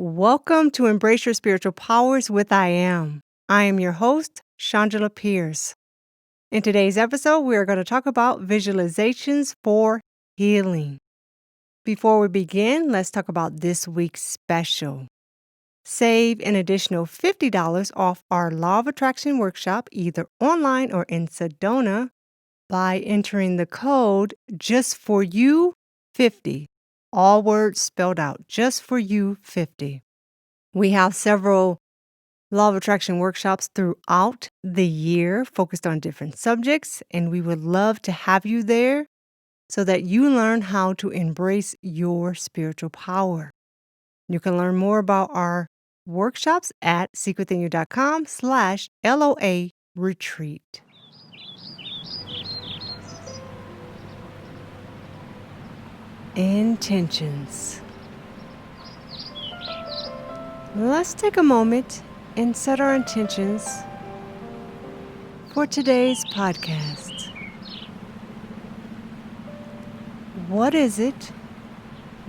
Welcome to Embrace Your Spiritual Powers with I Am. I am your host, Shangela Pierce. In today's episode, we are going to talk about visualizations for healing. Before we begin, let's talk about this week's special. Save an additional $50 off our Law of Attraction workshop, either online or in Sedona, by entering the code Just For You 50. All words spelled out, Just For You 50. We have several Law of Attraction workshops throughout the year focused on different subjects, and we would love to have you there so that you learn how to embrace your spiritual power. You can learn more about our workshops at secretthinu.com/LOA retreat. Intentions. Let's take a moment and set our intentions for today's podcast. What is it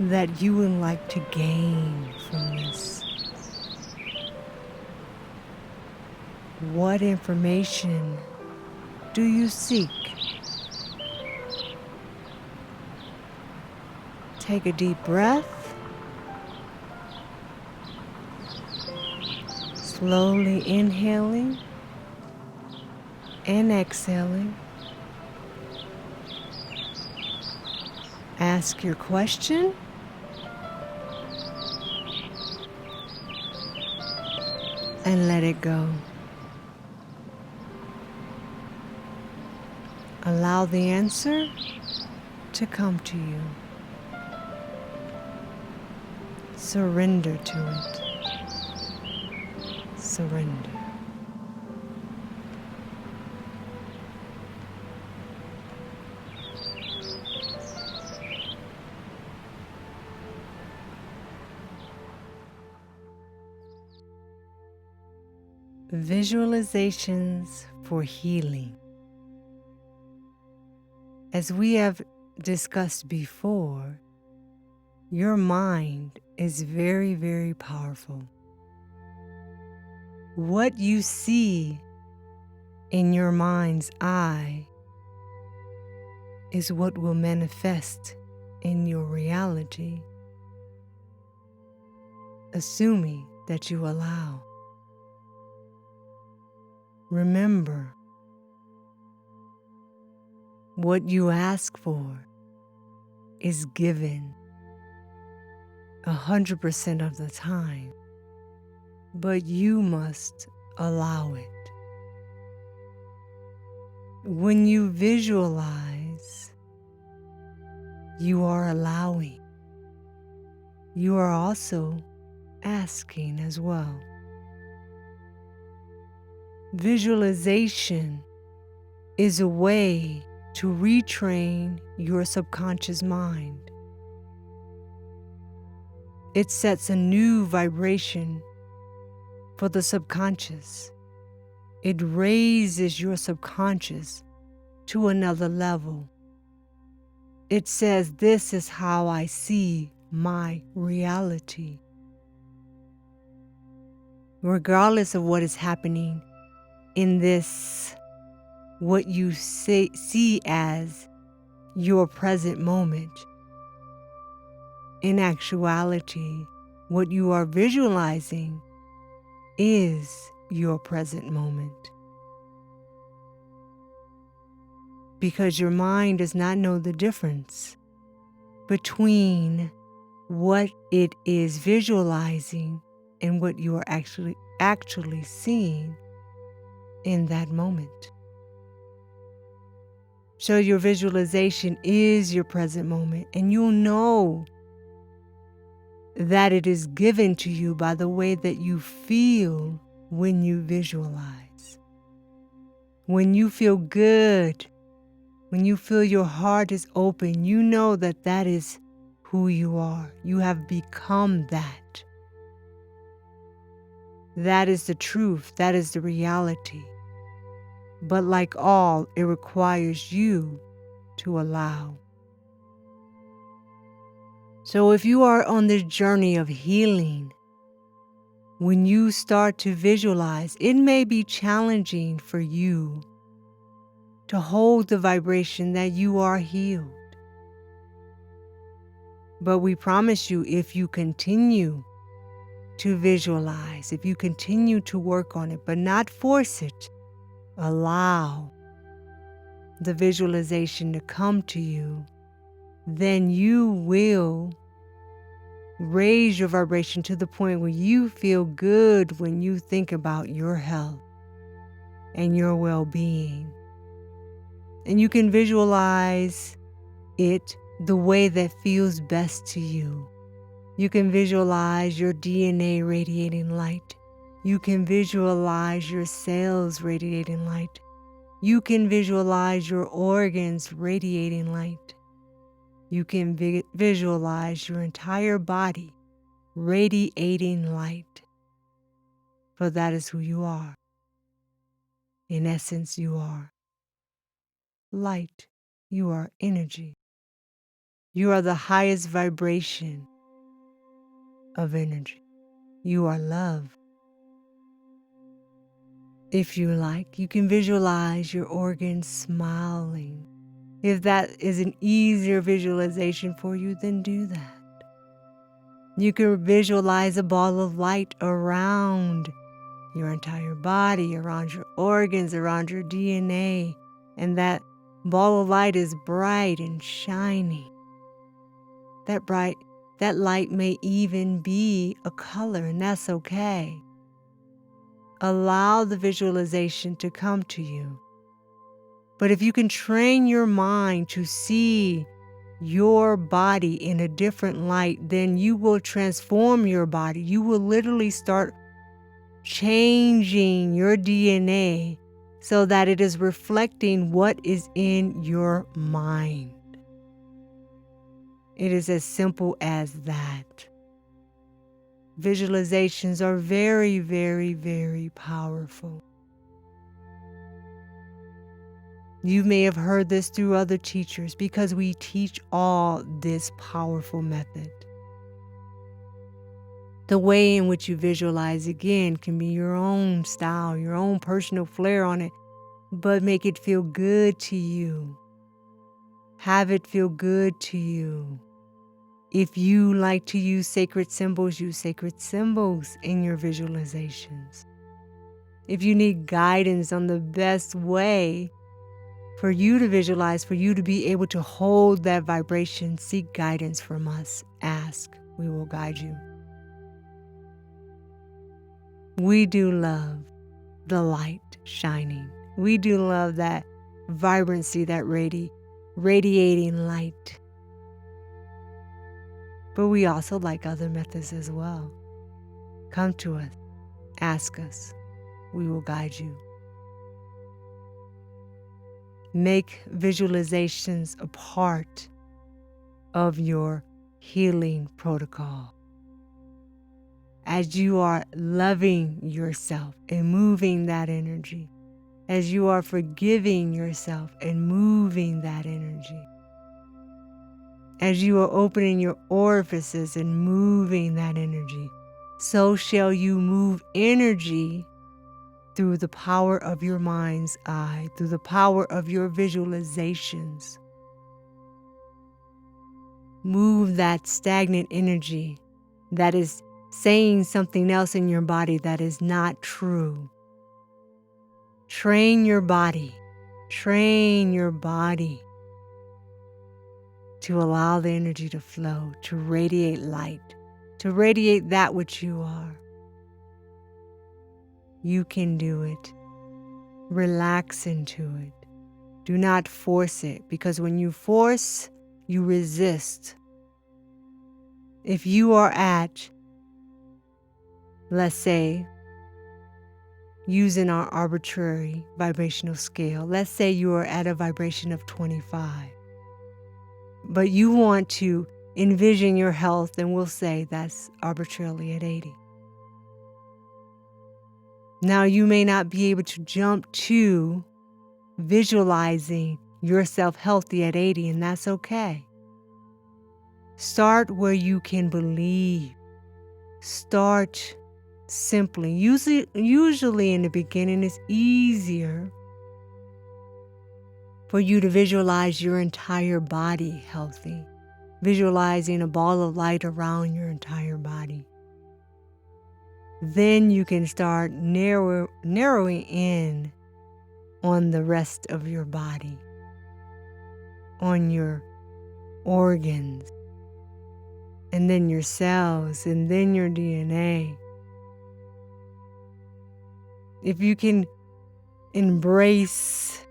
that you would like to gain from this? What information do you seek? Take a deep breath. Slowly inhaling and exhaling. Ask your question. And let it go. Allow the answer to come to you. Surrender to it. Surrender. Visualizations for healing. As we have discussed before, your mind is very, very powerful. What you see in your mind's eye is what will manifest in your reality, assuming that you allow. Remember, what you ask for is given 100% of the time, but you must allow it. When you visualize, you are allowing. You are also asking as well. Visualization is a way to retrain your subconscious mind. It sets a new vibration for the subconscious. It raises your subconscious to another level. It says, this is how I see my reality. Regardless of what is happening in this, what you see as your present moment, in actuality, what you are visualizing is your present moment. Because your mind does not know the difference between what it is visualizing and what you are actually seeing in that moment. So your visualization is your present moment, and you'll know that it is given to you by the way that you feel when you visualize. When you feel good, when you feel your heart is open, you know that that is who you are. You have become that. That is the truth. That is the reality. But like all, it requires you to allow. So if you are on this journey of healing, When you start to visualize, it may be challenging for you to hold the vibration that you are healed. But we promise you, if you continue to visualize, if you continue to work on it, but not force it, allow the visualization to come to you, then you will raise your vibration to the point where you feel good when you think about your health and your well-being. And you can visualize it the way that feels best to you. You can visualize your DNA radiating light. You can visualize your cells radiating light. You can visualize your organs radiating light. You can visualize your entire body radiating light. For that is who you are. In essence, you are light. You are energy. You are the highest vibration of energy. You are love. If you like, you can visualize your organs smiling. If that is an easier visualization for you, then do that. You can visualize a ball of light around your entire body, around your organs, around your DNA, and that ball of light is bright and shiny. That light may even be a color, and that's okay. Allow the visualization to come to you. But if you can train your mind to see your body in a different light, then you will transform your body. You will literally start changing your DNA so that it is reflecting what is in your mind. It is as simple as that. Visualizations are very, very, very powerful. You may have heard this through other teachers because we teach all this powerful method. The way in which you visualize, again, can be your own style, your own personal flair on it, but make it feel good to you. Have it feel good to you. If you like to use sacred symbols in your visualizations. If you need guidance on the best way for you to visualize, for you to be able to hold that vibration, seek guidance from us. Ask, we will guide you. We do love the light shining. We do love that vibrancy, that radiating light. But we also like other methods as well. Come to us, ask us, we will guide you. Make visualizations a part of your healing protocol. As you are loving yourself and moving that energy, as you are forgiving yourself and moving that energy, as you are opening your orifices and moving that energy, so shall you move energy through the power of your mind's eye, through the power of your visualizations. Move that stagnant energy that is saying something else in your body that is not true. Train your body to allow the energy to flow, to radiate light, to radiate that which you are. You can do it. Relax into it. Do not force it, because when you force, you resist. If you are at, let's say, using our arbitrary vibrational scale, let's say you are at a vibration of 25, but you want to envision your health, and we'll say that's arbitrarily at 80. Now, you may not be able to jump to visualizing yourself healthy at 80, and that's okay. Start where you can believe. Start simply. Usually in the beginning, it's easier for you to visualize your entire body healthy, visualizing a ball of light around your entire body. Then you can start narrowing in on the rest of your body, on your organs, and then your cells, and then your DNA. If you can embrace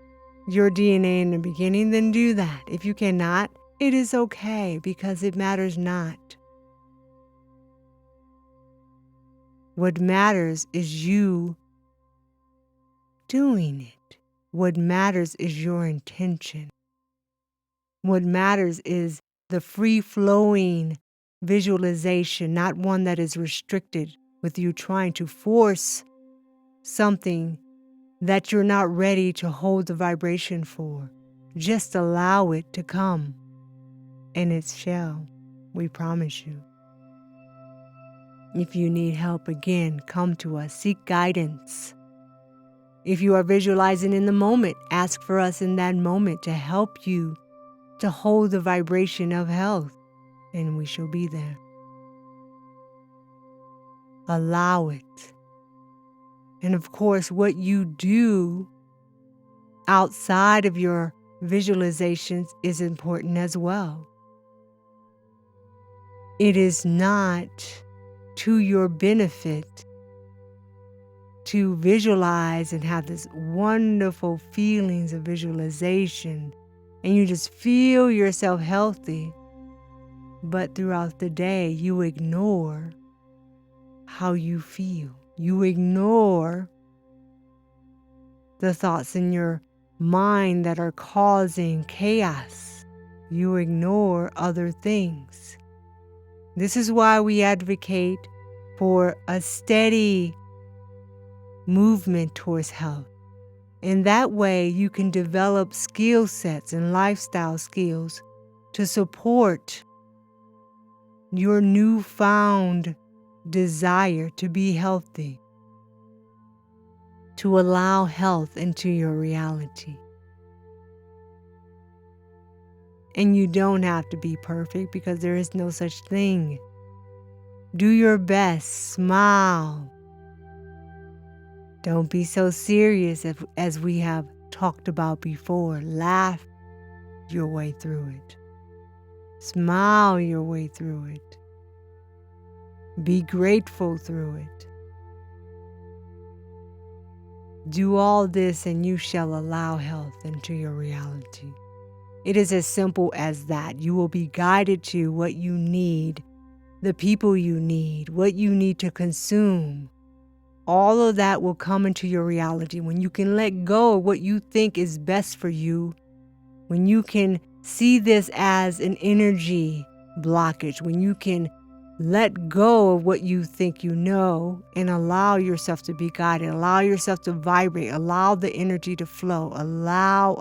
your DNA in the beginning, then do that. If you cannot, it is okay, because it matters not. What matters is you doing it. What matters is your intention. What matters is the free-flowing visualization, not one that is restricted with you trying to force something that you're not ready to hold the vibration for. Just allow it to come in its shell. We promise you. If you need help, again, come to us. Seek guidance. If you are visualizing in the moment, ask for us in that moment to help you to hold the vibration of health, and we shall be there. Allow it. And of course, what you do outside of your visualizations is important as well. It is not to your benefit to visualize and have this wonderful feelings of visualization, and you just feel yourself healthy, but throughout the day you ignore how you feel. You ignore the thoughts in your mind that are causing chaos. You ignore other things. This is why we advocate for a steady movement towards health. In that way, you can develop skill sets and lifestyle skills to support your newfound desire to be healthy, to allow health into your reality. And you don't have to be perfect, because there is no such thing. Do your best. Smile. Don't be so serious, as we have talked about before. Laugh your way through it. Smile your way through it. Be grateful through it. Do all this and you shall allow health into your reality. It is as simple as that. You will be guided to what you need, the people you need, what you need to consume. All of that will come into your reality when you can let go of what you think is best for you, when you can see this as an energy blockage, when you can let go of what you think you know and allow yourself to be guided, allow yourself to vibrate, allow the energy to flow, allow,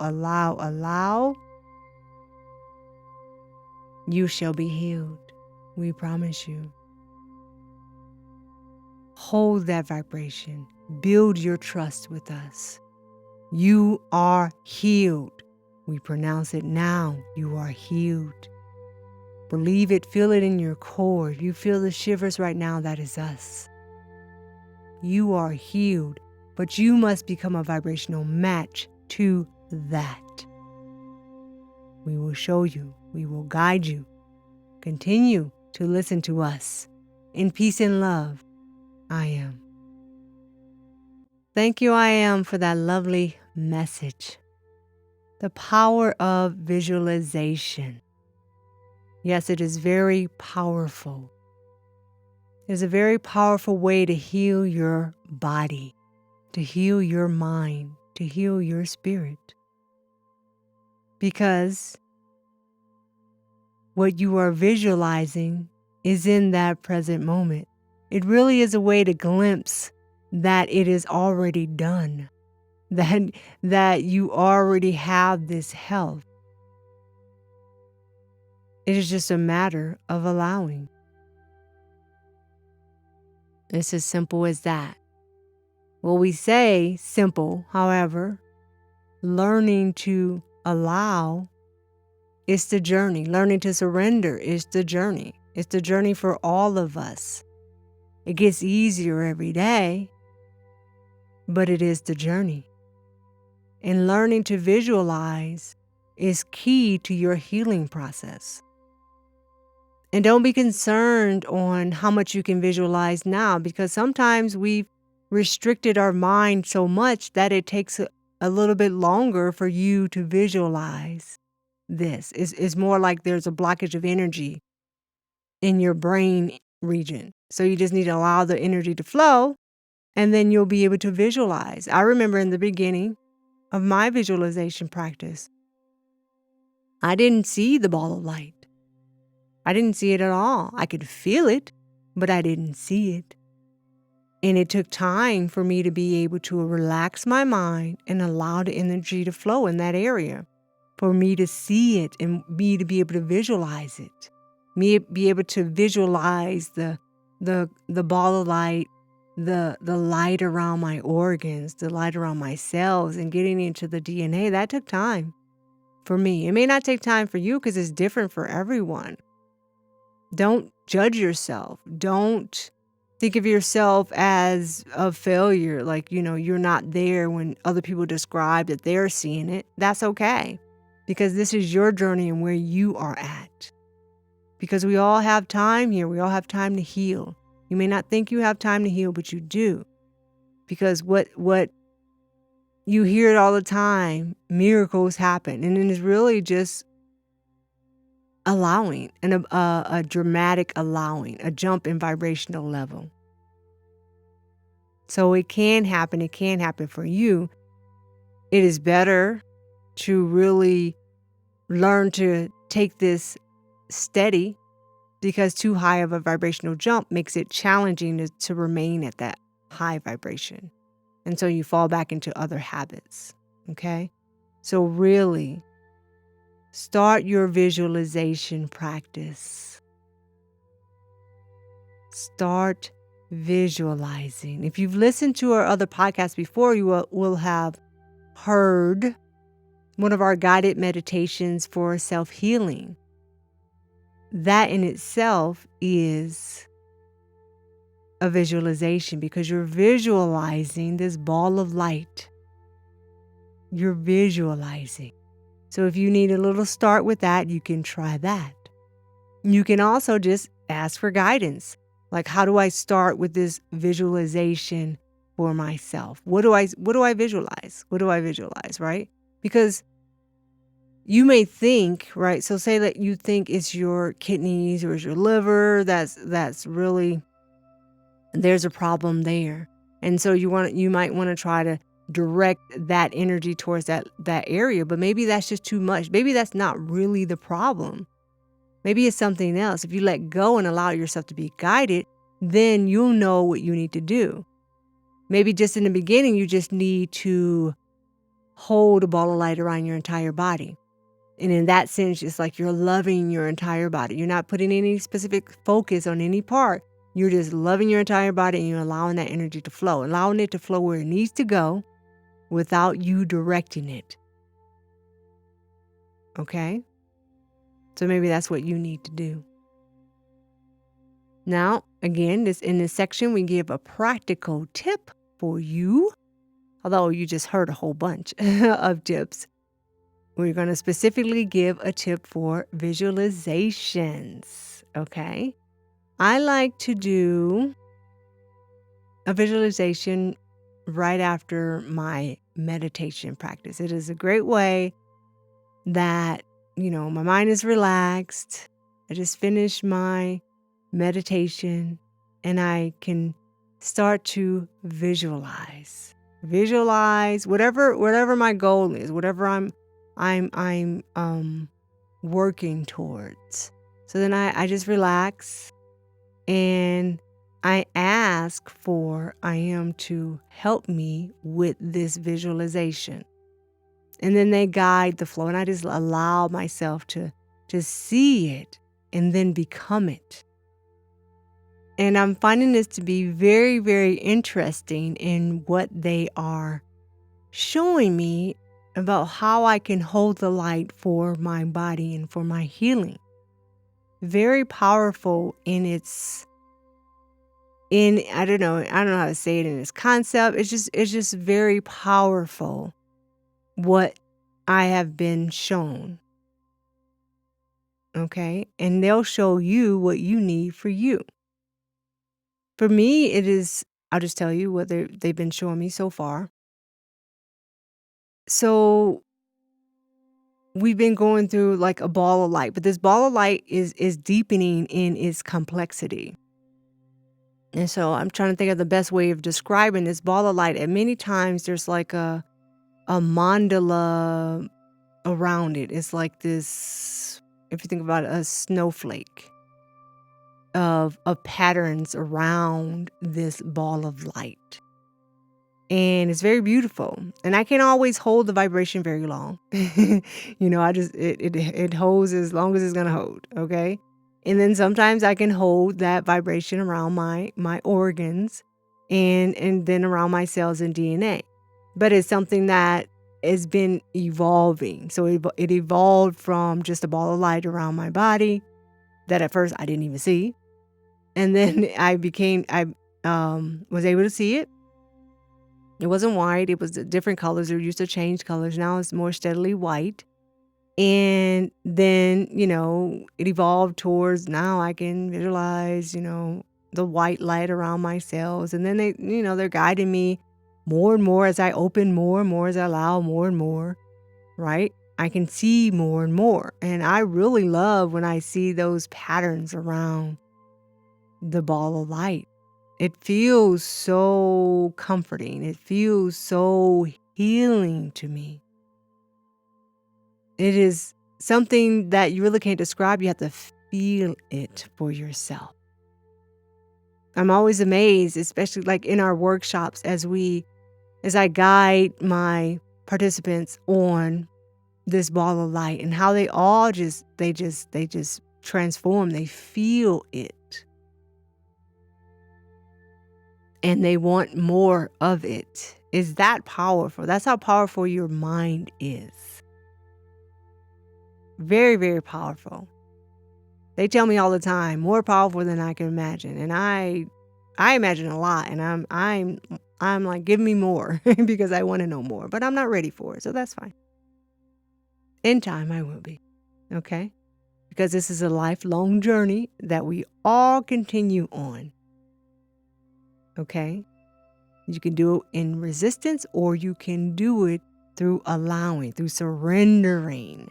you shall be healed. We promise you. Hold that vibration. Build your trust with us. You are healed. We pronounce it now. You are healed. Believe it, feel it in your core. If you feel the shivers right now, that is us. You are healed, but you must become a vibrational match to that. We will show you. We will guide you. Continue to listen to us. In peace and love, I am. Thank you, I am, for that lovely message. The power of visualization. Yes, it is very powerful. It is a very powerful way to heal your body, to heal your mind, to heal your spirit. Because what you are visualizing is in that present moment. It really is a way to glimpse that it is already done, that you already have this health. It is just a matter of allowing. It's as simple as that. Well, we say simple, however, learning to allow is the journey. Learning to surrender is the journey. It's the journey for all of us. It gets easier every day, but it is the journey. And learning to visualize is key to your healing process. And don't be concerned on how much you can visualize now, because sometimes we've restricted our mind so much that it takes a little bit longer for you to visualize this. It's more like there's a blockage of energy in your brain region. So you just need to allow the energy to flow, and then you'll be able to visualize. I remember in the beginning of my visualization practice, I didn't see the ball of light. I didn't see it at all. I could feel it, but I didn't see it. And it took time for me to be able to relax my mind and allow the energy to flow in that area, for me to see it and me to be able to visualize it, me be able to visualize the ball of light, the light around my organs, the light around my cells, and getting into the DNA. That took time for me. It may not take time for you because it's different for everyone. Don't judge yourself. Don't think of yourself as a failure, like, you're not there when other people describe that they're seeing it. That's okay, because this is your journey and where you are at. Because we all have time here. We all have time to heal. You may not think you have time to heal, but you do. Because what you hear it all the time, miracles happen. And it is really just allowing, and a dramatic allowing, a jump in vibrational level. So it can happen. It can happen for you. It is better to really learn to take this steady, because too high of a vibrational jump makes it challenging to remain at that high vibration. And so you fall back into other habits. Okay? So really, start your visualization practice. Start visualizing. If you've listened to our other podcasts before, you will have heard one of our guided meditations for self-healing. That in itself is a visualization, because you're visualizing this ball of light. You're visualizing. So if you need a little start with that, you can try that. You can also just ask for guidance. Like, how do I start with this visualization for myself? What do I visualize? What do I visualize, right? Because you may think, right? So say that you think it's your kidneys or it's your liver. That's really, there's a problem there. And so you might want to try to direct that energy towards that area, but maybe that's just too much. Maybe that's not really the problem. Maybe it's something else. If you let go and allow yourself to be guided, then you'll know what you need to do. Maybe just in the beginning, you just need to hold a ball of light around your entire body. And in that sense, it's like you're loving your entire body. You're not putting any specific focus on any part. You're just loving your entire body, and you're allowing that energy to flow, allowing it to flow where it needs to go without you directing it. Okay? So maybe that's what you need to do. Now, again, in this section, we give a practical tip for you. Although you just heard a whole bunch of tips. We're going to specifically give a tip for visualizations. Okay? I like to do a visualization right after my meditation practice. It is a great way that, my mind is relaxed. I just finished my meditation and I can start to visualize whatever my goal is, whatever I'm working towards. So then I just relax and I ask for I am to help me with this visualization. And then they guide the flow, and I just allow myself to see it and then become it. And I'm finding this to be very, very interesting in what they are showing me about how I can hold the light for my body and for my healing. Very powerful in I don't know how to say it in its concept. It's just very powerful what I have been shown. Okay? And they'll show you what you need for you. For me, I'll just tell you what they've been showing me so far. So we've been going through like a ball of light, but this ball of light is deepening in its complexity. And so I'm trying to think of the best way of describing this ball of light. And many times there's like a mandala around it. It's like this, if you think about it, a snowflake of patterns around this ball of light. And it's very beautiful. And I can't always hold the vibration very long. It holds as long as it's gonna hold, okay? And then sometimes I can hold that vibration around my organs and then around my cells and DNA. But it's something that has been evolving. So it evolved from just a ball of light around my body that at first I didn't even see. And then I was able to see it. It wasn't white. It was different colors. It used to change colors. Now it's more steadily white. And then, it evolved towards now I can visualize, the white light around my cells. And then they're guiding me more and more as I open more and more, as I allow more and more, right? I can see more and more. And I really love when I see those patterns around the ball of light. It feels so comforting. It feels so healing to me. It is something that you really can't describe. You have to feel it for yourself. I'm always amazed, especially like in our workshops as I guide my participants on this ball of light and how they all just transform. They feel it. And they want more of it. It's that powerful. That's how powerful your mind is. Very, very powerful. They tell me all the time, more powerful than I can imagine. And I imagine a lot, and I'm like, give me more because I want to know more, but I'm not ready for it. So that's fine. In time I will be. Okay? Because this is a lifelong journey that we all continue on. Okay? You can do it in resistance, or you can do it through allowing, through surrendering,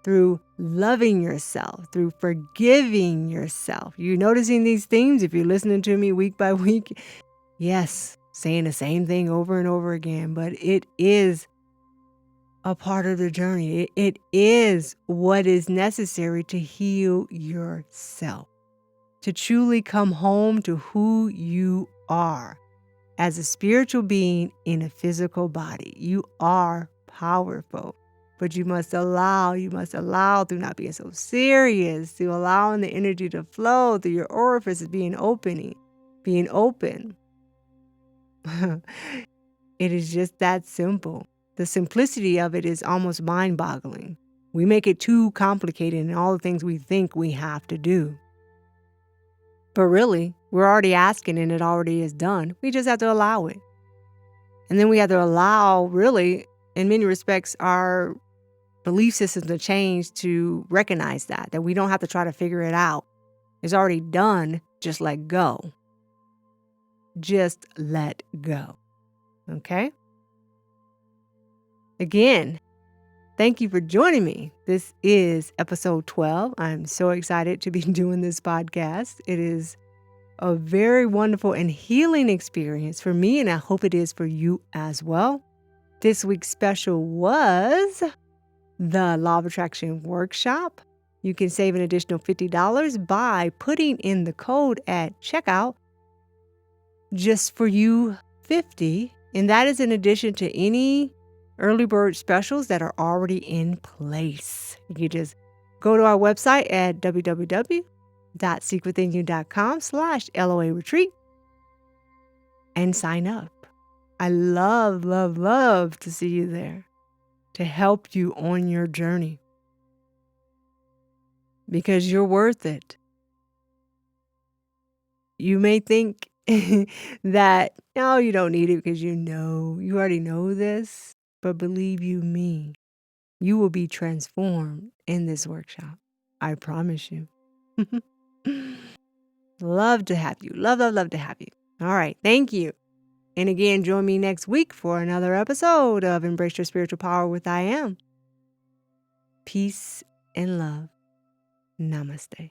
through loving yourself, through forgiving yourself. You noticing these themes if you're listening to me week by week? Yes, saying the same thing over and over again, but it is a part of the journey. It is what is necessary to heal yourself, to truly come home to who you are as a spiritual being in a physical body. You are powerful, but you must allow through not being so serious, through allowing the energy to flow through your orifices, being open. It is just that simple. The simplicity of it is almost mind-boggling. We make it too complicated in all the things we think we have to do. But really, we're already asking and it already is done. We just have to allow it. And then we have to allow, really, in many respects, our belief system to change to recognize that we don't have to try to figure it out. It's already done. Just let go. Just let go. Okay? Again, thank you for joining me. This is episode 12. I'm so excited to be doing this podcast. It is a very wonderful and healing experience for me, and I hope it is for you as well. This week's special was the Law of Attraction Workshop. You can save an additional $50 by putting in the code at checkout, just for you 50, and that is in addition to any early bird specials that are already in place. You can just go to our website at www.seekwithinyou.com/LOA retreat and sign up. I love, love, love to see you there to help you on your journey because you're worth it. You may think that, no, you don't need it because you already know this, but believe you me, you will be transformed in this workshop. I promise you. Love to have you. Love, love, love to have you. All right. Thank you. And again, join me next week for another episode of Embrace Your Spiritual Power with I Am. Peace and love. Namaste.